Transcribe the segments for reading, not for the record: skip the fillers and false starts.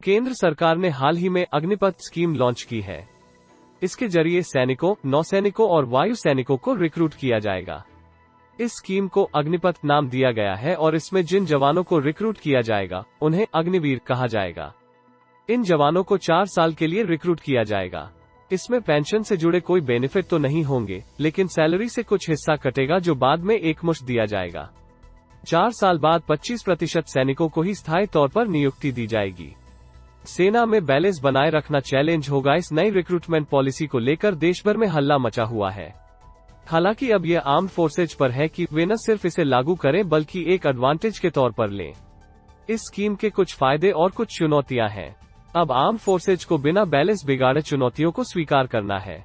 केंद्र सरकार ने हाल ही में अग्निपथ स्कीम लॉन्च की है। इसके जरिए सैनिकों, नौसैनिकों और वायु सैनिकों को रिक्रूट किया जाएगा। इस स्कीम को अग्निपथ नाम दिया गया है और इसमें जिन जवानों को रिक्रूट किया जाएगा उन्हें अग्निवीर कहा जाएगा। इन जवानों को 4 साल के लिए रिक्रूट किया जाएगा। इसमें पेंशन से जुड़े कोई बेनिफिट तो नहीं होंगे, लेकिन सैलरी से कुछ हिस्सा कटेगा जो बाद में एकमुश्त दिया जाएगा। 4 साल बाद 25% सैनिकों को ही स्थायी तौर पर नियुक्ति दी जाएगी। सेना में बैलेंस बनाए रखना चैलेंज होगा। इस नई रिक्रूटमेंट पॉलिसी को लेकर देश भर में हल्ला मचा हुआ है। हालांकि अब यह आर्म्ड फोर्सेज पर है कि वे न सिर्फ इसे लागू करें बल्कि एक एडवांटेज के तौर पर लें। इस स्कीम के कुछ फायदे और कुछ चुनौतियां हैं। अब आर्म्ड फोर्सेज को बिना बैलेंस बिगाड़े चुनौतियों को स्वीकार करना है।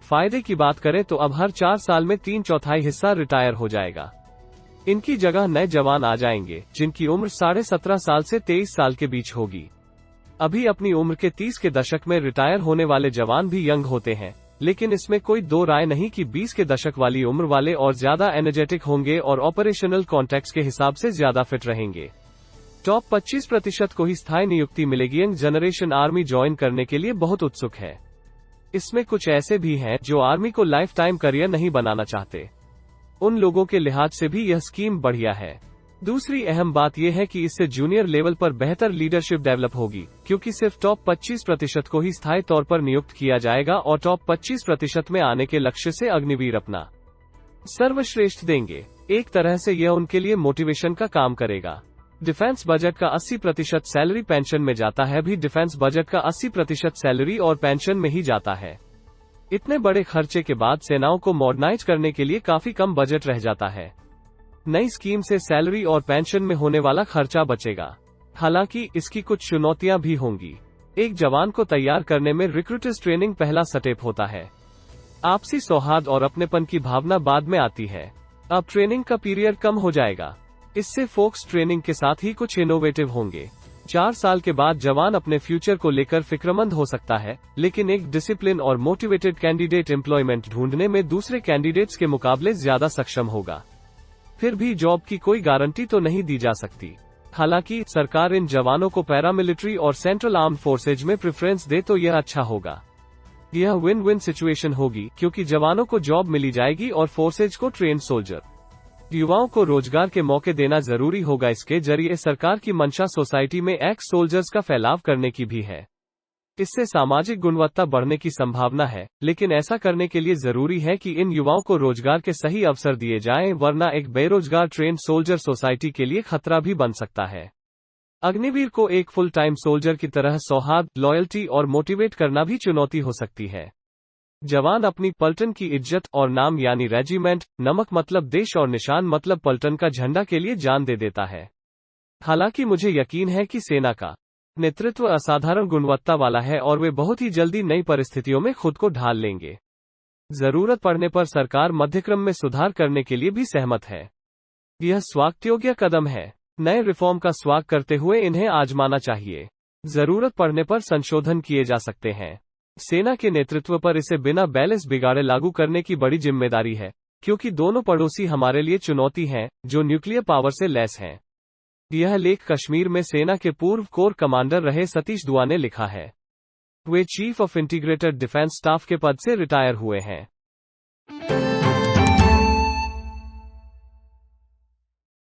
फायदे की बात करें तो अब हर 4 साल में 3/4 हिस्सा रिटायर हो जाएगा। इनकी जगह नए जवान आ जाएंगे जिनकी उम्र 17.5 साल से 23 साल के बीच होगी। अभी अपनी उम्र के 30 के दशक में रिटायर होने वाले जवान भी यंग होते हैं, लेकिन इसमें कोई दो राय नहीं कि 20 के दशक वाली उम्र वाले और ज्यादा एनर्जेटिक होंगे और ऑपरेशनल कॉन्टेक्स्ट के हिसाब से ज्यादा फिट रहेंगे। टॉप 25% को ही स्थायी नियुक्ति मिलेगी। यंग जनरेशन आर्मी ज्वाइन करने के लिए बहुत उत्सुक है। इसमें कुछ ऐसे भी हैं जो आर्मी को लाइफ टाइम करियर नहीं बनाना चाहते। उन लोगों के लिहाज से भी यह स्कीम बढ़िया है। दूसरी अहम बात यह है कि इससे जूनियर लेवल पर बेहतर लीडरशिप डेवलप होगी, क्योंकि सिर्फ टॉप 25% को ही स्थायी तौर पर नियुक्त किया जाएगा और टॉप 25% में आने के लक्ष्य से अग्निवीर अपना सर्वश्रेष्ठ देंगे। एक तरह से यह उनके लिए मोटिवेशन का काम करेगा। डिफेंस बजट का 80% सैलरी पेंशन में जाता है। भी डिफेंस बजट का 80% सैलरी और पेंशन में ही जाता है। इतने बड़े खर्चे के बाद सेनाओं को मॉडर्नाइज करने के लिए काफी कम बजट रह जाता है। नई स्कीम से सैलरी और पेंशन में होने वाला खर्चा बचेगा। हालांकि इसकी कुछ चुनौतियां भी होंगी। एक जवान को तैयार करने में रिक्रूटर्स ट्रेनिंग पहला स्टेप होता है। आपसी सौहार्द और अपनेपन की भावना बाद में आती है। अब ट्रेनिंग का पीरियड कम हो जाएगा। इससे फोक्स ट्रेनिंग के साथ ही कुछ इनोवेटिव होंगे। 4 साल के बाद जवान अपने फ्यूचर को लेकर फिक्रमंद हो सकता है, लेकिन एक डिसिप्लिन और मोटिवेटेड कैंडिडेट एम्प्लॉयमेंट ढूंढने में दूसरे कैंडिडेट्स के मुकाबले ज्यादा सक्षम होगा। फिर भी जॉब की कोई गारंटी तो नहीं दी जा सकती। हालांकि सरकार इन जवानों को पैरामिलिट्री और सेंट्रल आर्म्ड फोर्सेज में प्रेफरेंस दे तो यह अच्छा होगा। यह विन विन सिचुएशन होगी, क्योंकि जवानों को जॉब मिली जाएगी और फोर्सेज को ट्रेन सोल्जर। युवाओं को रोजगार के मौके देना जरूरी होगा। इसके जरिए सरकार की मंशा सोसाइटी में एक्स सोल्जर्स का फैलाव करने की भी है। इससे सामाजिक गुणवत्ता बढ़ने की संभावना है, लेकिन ऐसा करने के लिए जरूरी है कि इन युवाओं को रोजगार के सही अवसर दिए जाएं, वरना एक बेरोजगार ट्रेन सोल्जर सोसाइटी के लिए खतरा भी बन सकता है। अग्निवीर को एक फुल टाइम सोल्जर की तरह सौहार्द, लॉयल्टी और मोटिवेट करना भी चुनौती हो सकती है। जवान अपनी पलटन की इज्जत और नाम यानी रेजिमेंट, नमक मतलब देश और निशान मतलब पलटन का झंडा के लिए जान दे देता है। हालांकि मुझे यकीन है कि सेना का नेतृत्व असाधारण गुणवत्ता वाला है और वे बहुत ही जल्दी नई परिस्थितियों में खुद को ढाल लेंगे। जरूरत पड़ने पर सरकार मध्यक्रम में सुधार करने के लिए भी सहमत है। यह स्वागतयोग्य कदम है। नए रिफॉर्म का स्वागत करते हुए इन्हें आजमाना चाहिए। जरूरत पड़ने पर संशोधन किए जा सकते हैं। सेना के नेतृत्व पर इसे बिना बैलेंस बिगाड़े लागू करने की बड़ी जिम्मेदारी है, क्योंकि दोनों पड़ोसी हमारे लिए चुनौती हैं, जो न्यूक्लियर पावर से लैस हैं। यह लेख कश्मीर में सेना के पूर्व कोर कमांडर रहे सतीश दुआ ने लिखा है। वे chief of integrated defence staff के पद से रिटायर हुए हैं।